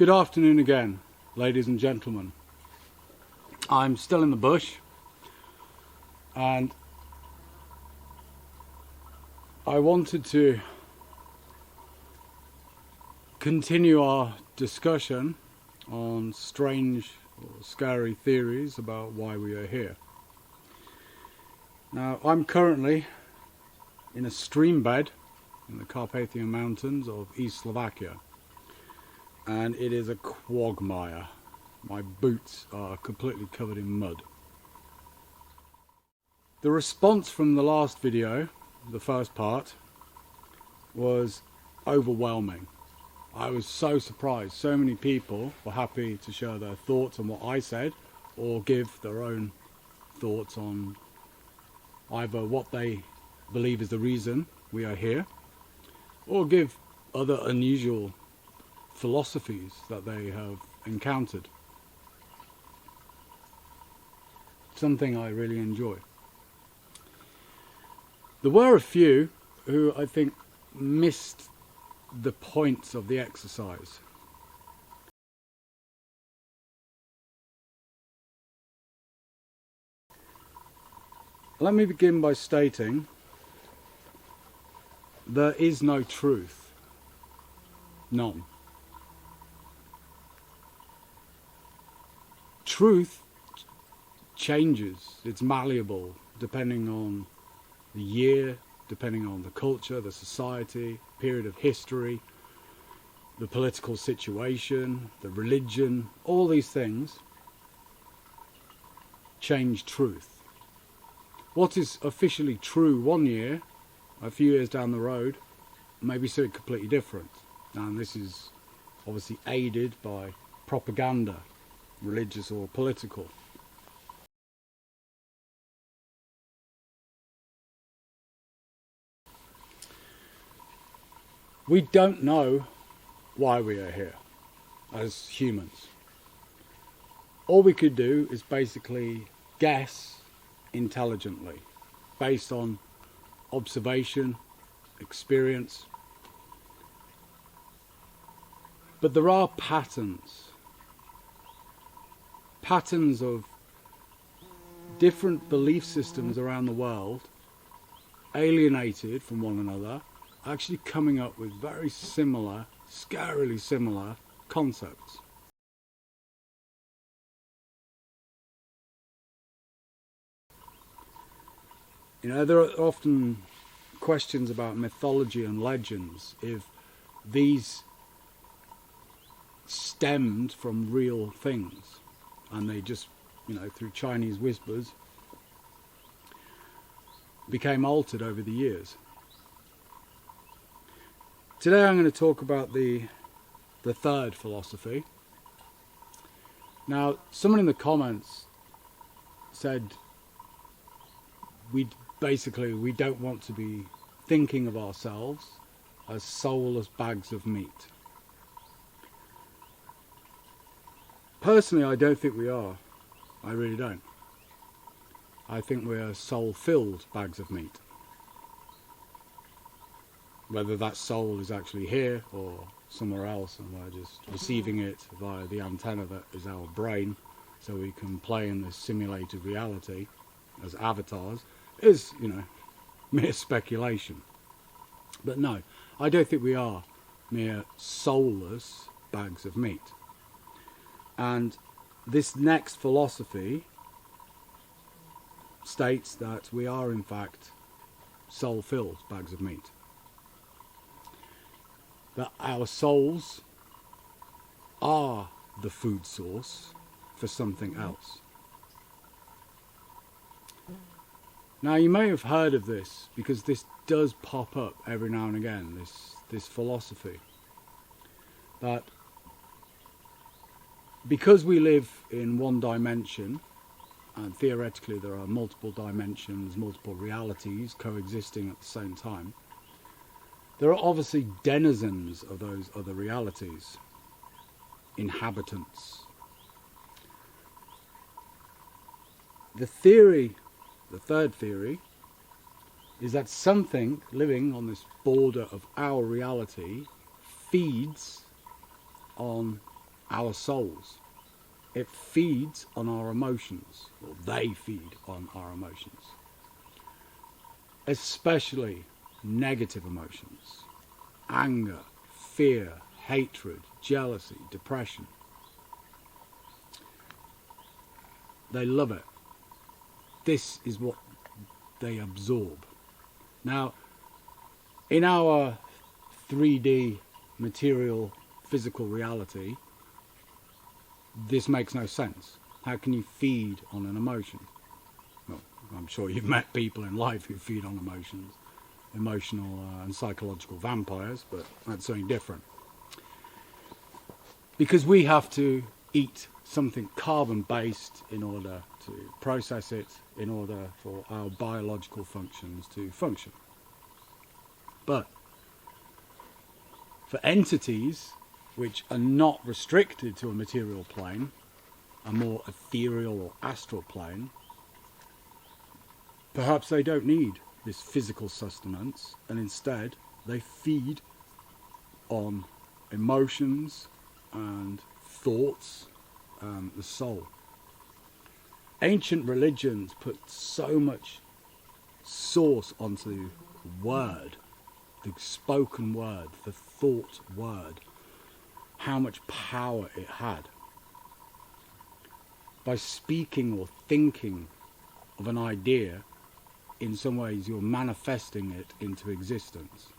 Good afternoon again, ladies and gentlemen. I'm still in the bush and I wanted to continue our discussion on strange or scary theories about why we are here. Now, I'm currently in a stream bed in the Carpathian Mountains of East Slovakia, and it is a quagmire. My boots are completely covered in mud. The response from the last video, the first part, was overwhelming. I was so surprised. So many people were happy to share their thoughts on what I said, or give their own thoughts on either what they believe is the reason we are here, or give other unusual philosophies that they have encountered. Something I really enjoy. There were a few who I think missed the points of the exercise. Let me begin by stating there is no truth. None. Truth changes, it's malleable depending on the year, depending on the culture, the society, period of history, the political situation, the religion. All these things change truth. What is officially true one year, a few years down the road, may be something completely different. And this is obviously aided by propaganda, religious or political. We don't know why we are here as humans. All we could do is basically guess intelligently based on observation, experience. But there are patterns of different belief systems around the world, alienated from one another, actually coming up with very similar, scarily similar concepts. You know, there are often questions about mythology and legends, if these stemmed from real things and they just, you know, through Chinese whispers became altered over the years. Today I'm going to talk about the third philosophy. Now, someone in the comments said we don't want to be thinking of ourselves as soulless bags of meat. Personally, I don't think we are. I really don't. I think we are soul-filled bags of meat. Whether that soul is actually here or somewhere else and we're just receiving it via the antenna that is our brain, so we can play in this simulated reality as avatars, is, you know, mere speculation. But no, I don't think we are mere soulless bags of meat. And this next philosophy states that we are in fact soul-filled bags of meat. That our souls are the food source for something else. Now, you may have heard of this because this does pop up every now and again, this philosophy. That because we live in one dimension, and theoretically there are multiple dimensions, multiple realities coexisting at the same time, there are obviously denizens of those other realities, inhabitants. The theory, the third theory, is that something living on this border of our reality feeds on our souls. It feeds on our emotions, or they feed on our emotions. Especially negative emotions. Anger, fear, hatred, jealousy, depression. They love it. This is what they absorb. Now, in our 3D material physical reality, this makes no sense. How can you feed on an emotion? Well, I'm sure you've met people in life who feed on emotions, emotional and psychological vampires, but that's something different. Because we have to eat something carbon-based in order to process it, in order for our biological functions to function. But for entities which are not restricted to a material plane, a more ethereal or astral plane, perhaps they don't need this physical sustenance, and instead they feed on emotions and thoughts and the soul. Ancient religions put so much source onto word, the spoken word, the thought word, how much power it had. By speaking or thinking of an idea, in some ways you're manifesting it into existence.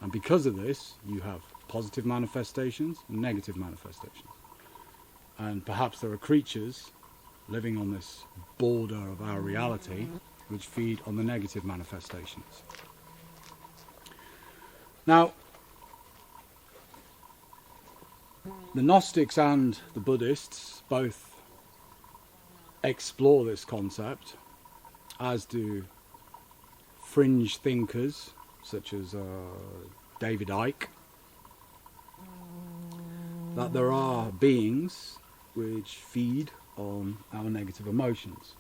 And because of this, you have positive manifestations and negative manifestations. And perhaps there are creatures living on this border of our reality which feed on the negative manifestations. Now, the Gnostics and the Buddhists both explore this concept, as do fringe thinkers such as David Icke, that there are beings which feed on our negative emotions.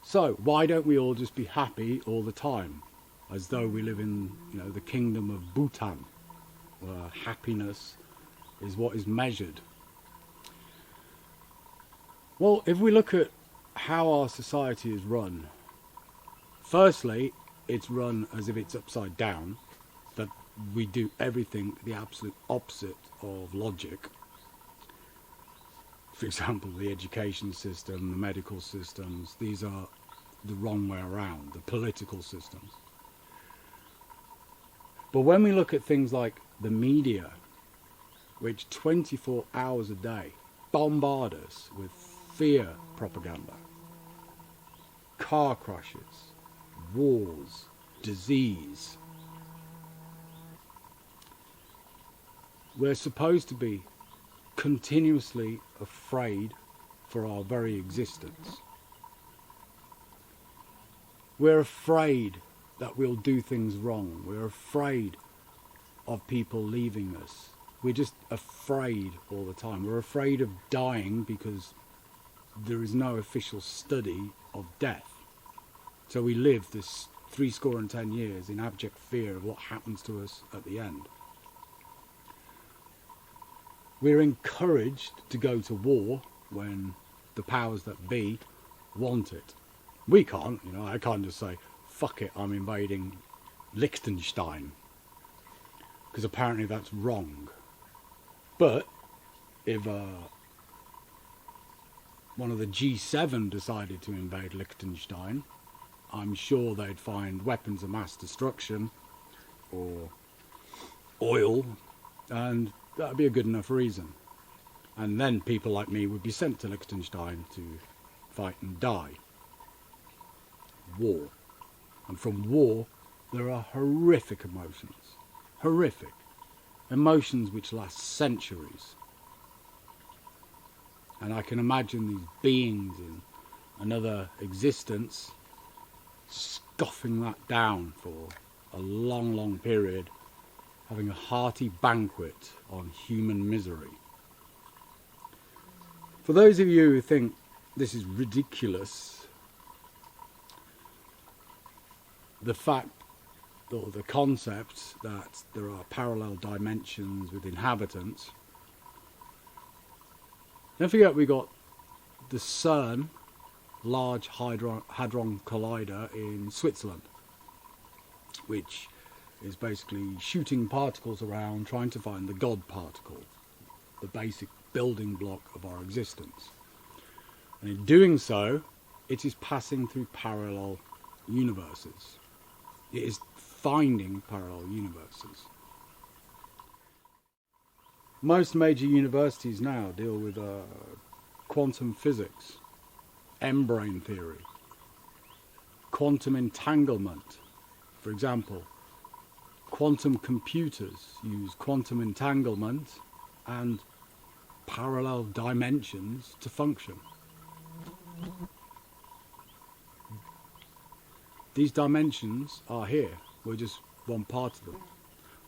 So why don't we all just be happy all the time, as though we live in, the kingdom of Bhutan, where happiness is what is measured? Well, if we look at how our society is run, firstly, it's run as if it's upside down, that we do everything the absolute opposite of logic. For example, the education system, the medical systems, these are the wrong way around, the political systems. But when we look at things like the media, which 24 hours a day bombard us with fear propaganda, car crashes, wars, disease, we're supposed to be continuously afraid for our very existence. We're afraid that we'll do things wrong. We're afraid of people leaving us. We're just afraid all the time. We're afraid of dying because there is no official study of death. So we live this 70 years in abject fear of what happens to us at the end. We're encouraged to go to war when the powers that be want it. We can't, I can't just say, fuck it, I'm invading Liechtenstein, because apparently that's wrong. But if one of the G7 decided to invade Liechtenstein, I'm sure they'd find weapons of mass destruction or oil, and that'd be a good enough reason. And then people like me would be sent to Liechtenstein to fight and die. War. And from war, there are horrific emotions. Horrific. Emotions which last centuries. And I can imagine these beings in another existence scoffing that down for a long, long period, having a hearty banquet on human misery. For those of you who think this is ridiculous, the fact or the concept that there are parallel dimensions with inhabitants Don't forget we got the Cern Large Hadron Collider in Switzerland, which is basically shooting particles around, trying to find the God particle, the basic building block of our existence. And in doing so, it is passing through parallel universes. It is finding parallel universes. Most major universities now deal with quantum physics, membrane theory, quantum entanglement. For example, quantum computers use quantum entanglement and parallel dimensions to function. These dimensions are here. We're just one part of them.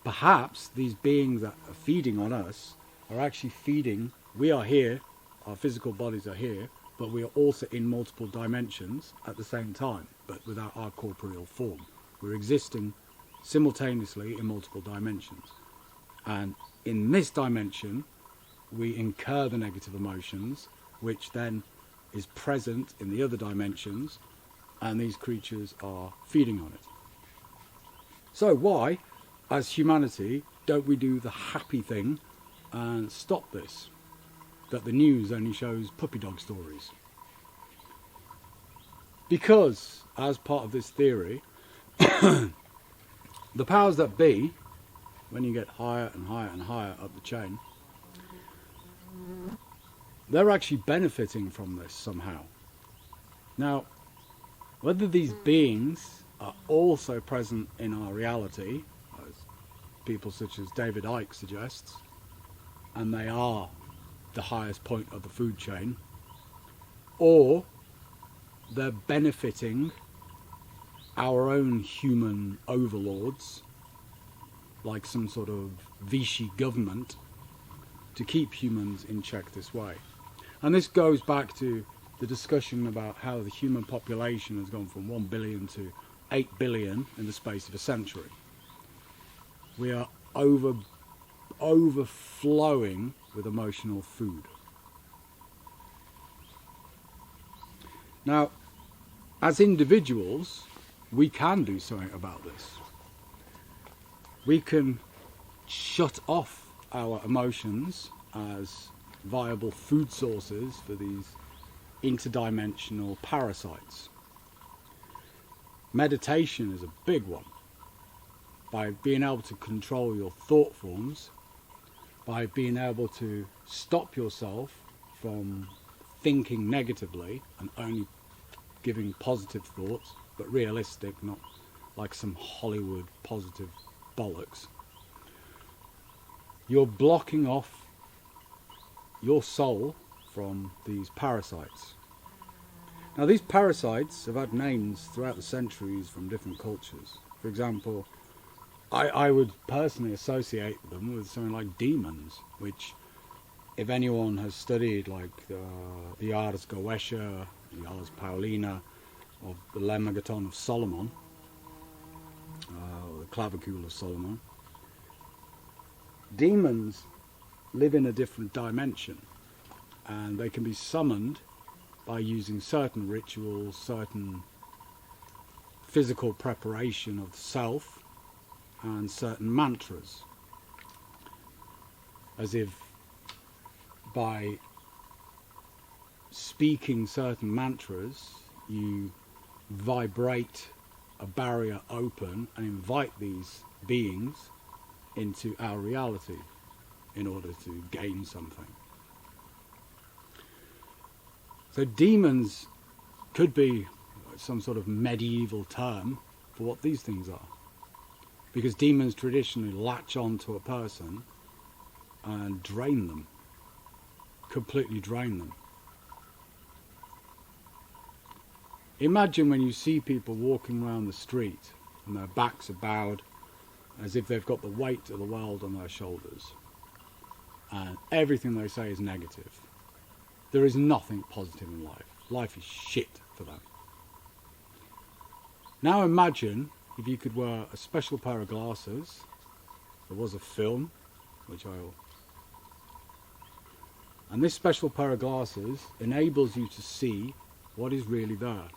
Perhaps these beings that are feeding on us are actually feeding. We are here, our physical bodies are here, but we are also in multiple dimensions at the same time, but without our corporeal form. We're existing simultaneously in multiple dimensions. And in this dimension, we incur the negative emotions, which then is present in the other dimensions, and these creatures are feeding on it. So why, as humanity, don't we do the happy thing and stop this? That the news only shows puppy dog stories. Because, as part of this theory, the powers that be, when you get higher and higher and higher up the chain, they're actually benefiting from this somehow. Now, whether these beings are also present in our reality, as people such as David Icke suggests, and they are the highest point of the food chain, or they're benefiting our own human overlords, like some sort of Vichy government, to keep humans in check this way. And this goes back to the discussion about how the human population has gone from 1 billion to 8 billion in the space of a century. We are overflowing with emotional food. Now, as individuals, we can do something about this. We can shut off our emotions as viable food sources for these interdimensional parasites. Meditation is a big one. By being able to control your thought forms, by being able to stop yourself from thinking negatively and only giving positive thoughts, but realistic, not like some Hollywood positive bollocks. You're blocking off your soul from these parasites. Now, these parasites have had names throughout the centuries from different cultures. For example, I would personally associate them with something like demons, which, if anyone has studied like the Ars Goetia, the Ars Paulina, or the lemegeton of Solomon, or the clavicule of Solomon, demons live in a different dimension, and they can be summoned by using certain rituals, certain physical preparation of the self, and certain mantras, as if by speaking certain mantras you vibrate a barrier open and invite these beings into our reality in order to gain something. So demons could be some sort of medieval term for what these things are, because demons traditionally latch on to a person and drain them, completely drain them. Imagine when you see people walking around the street and their backs are bowed as if they've got the weight of the world on their shoulders, and everything they say is negative. There is nothing positive in life. Life is shit for them. Now imagine if you could wear a special pair of glasses. There was a film, which And this special pair of glasses enables you to see what is really there.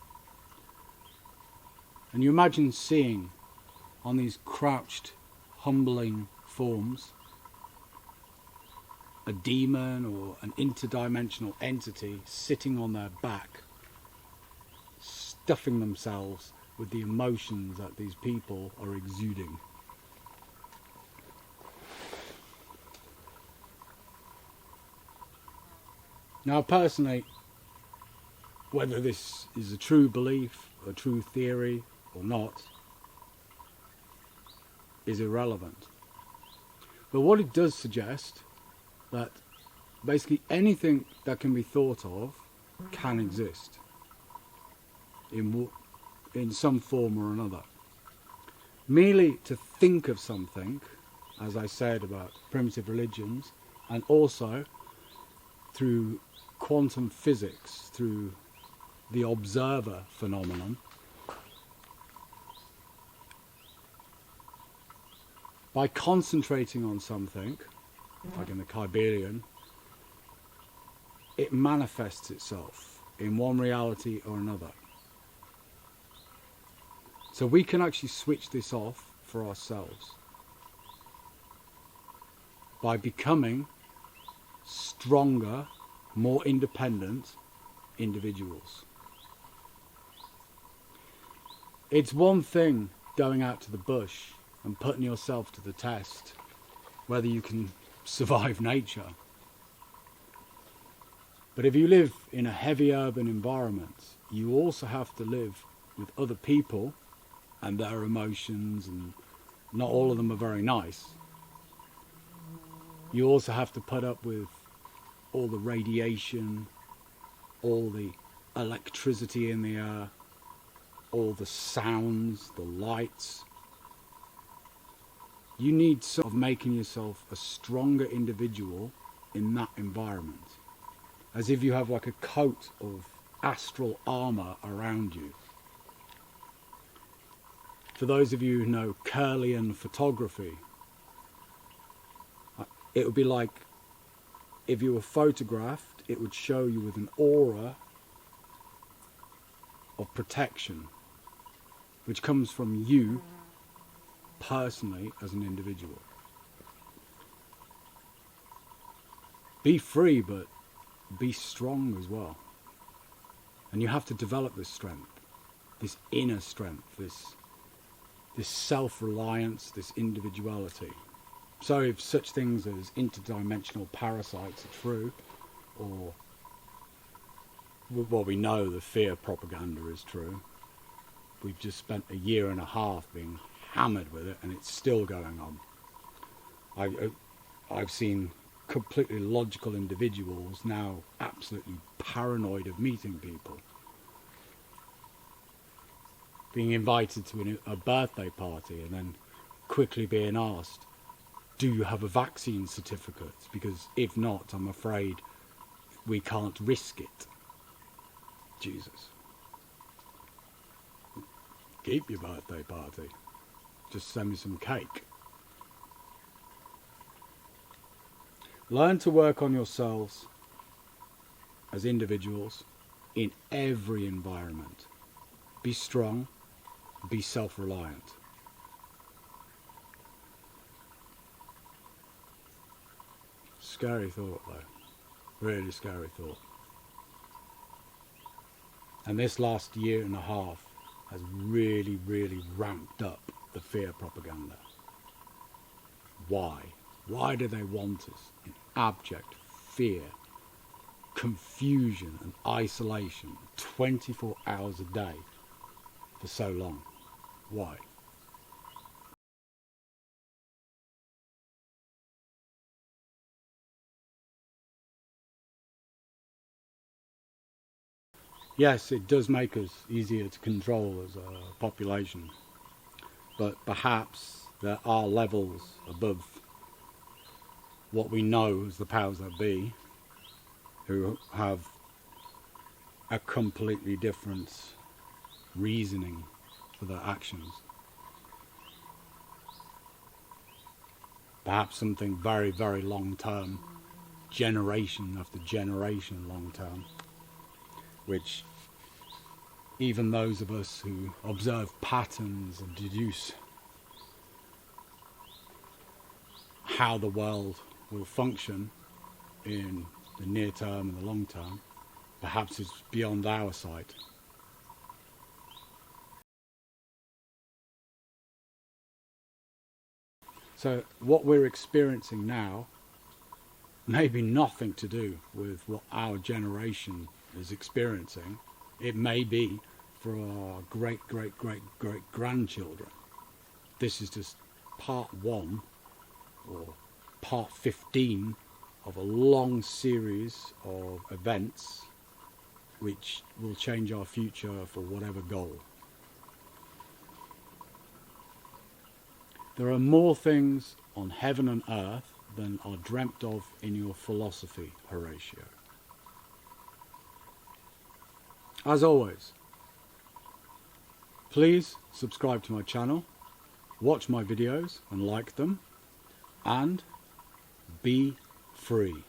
And you imagine seeing on these crouched, humbling forms a demon or an interdimensional entity sitting on their back, stuffing themselves with the emotions that these people are exuding. Now, personally, whether this is a true belief, a true theory or not, is irrelevant. But what it does suggest, that basically anything that can be thought of can exist in some form or another. Merely to think of something, as I said about primitive religions, and also through quantum physics, through the observer phenomenon, by concentrating on something, like in the Carpathian, it manifests itself in one reality or another. So we can actually switch this off for ourselves by becoming stronger, more independent individuals. It's one thing going out to the bush and putting yourself to the test, whether you can survive nature. But if you live in a heavy urban environment, you also have to live with other people and their emotions, and not all of them are very nice. You also have to put up with all the radiation, all the electricity in the air, all the sounds, the lights. You need sort of making yourself a stronger individual in that environment, as if you have like a coat of astral armor around you. For those of you who know Curlian photography, it would be like if you were photographed, it would show you with an aura of protection, which comes from you personally as an individual. Be free, but be strong as well. And you have to develop this strength, this inner strength, this self-reliance, this individuality. So if such things as interdimensional parasites are true, or, well, we know the fear propaganda is true. We've just spent a year and a half being hammered with it, and it's still going on. I've seen completely logical individuals now absolutely paranoid of meeting people. Being invited to a birthday party and then quickly being asked, do you have a vaccine certificate? Because if not, I'm afraid we can't risk it. Jesus. Keep your birthday party. Just send me some cake. Learn to work on yourselves as individuals in every environment. Be strong. Be self-reliant. Scary thought, though. Really scary thought. And this last year and a half has really, really ramped up the fear propaganda. Why? Why do they want us in abject fear, confusion and isolation 24 hours a day for so long? Why? Yes, it does make us easier to control as a population, but perhaps there are levels above what we know as the powers that be, who have a completely different reasoning for their actions. Perhaps something very, very long term, generation after generation long term, which even those of us who observe patterns and deduce how the world will function in the near term and the long term, perhaps is beyond our sight. So what we're experiencing now may be nothing to do with what our generation is experiencing. It may be for our great grandchildren. This is just part 1 or part 15 of a long series of events which will change our future for whatever goal. There are more things on heaven and earth than are dreamt of in your philosophy, Horatio. As always, please subscribe to my channel, watch my videos and like them, and be free.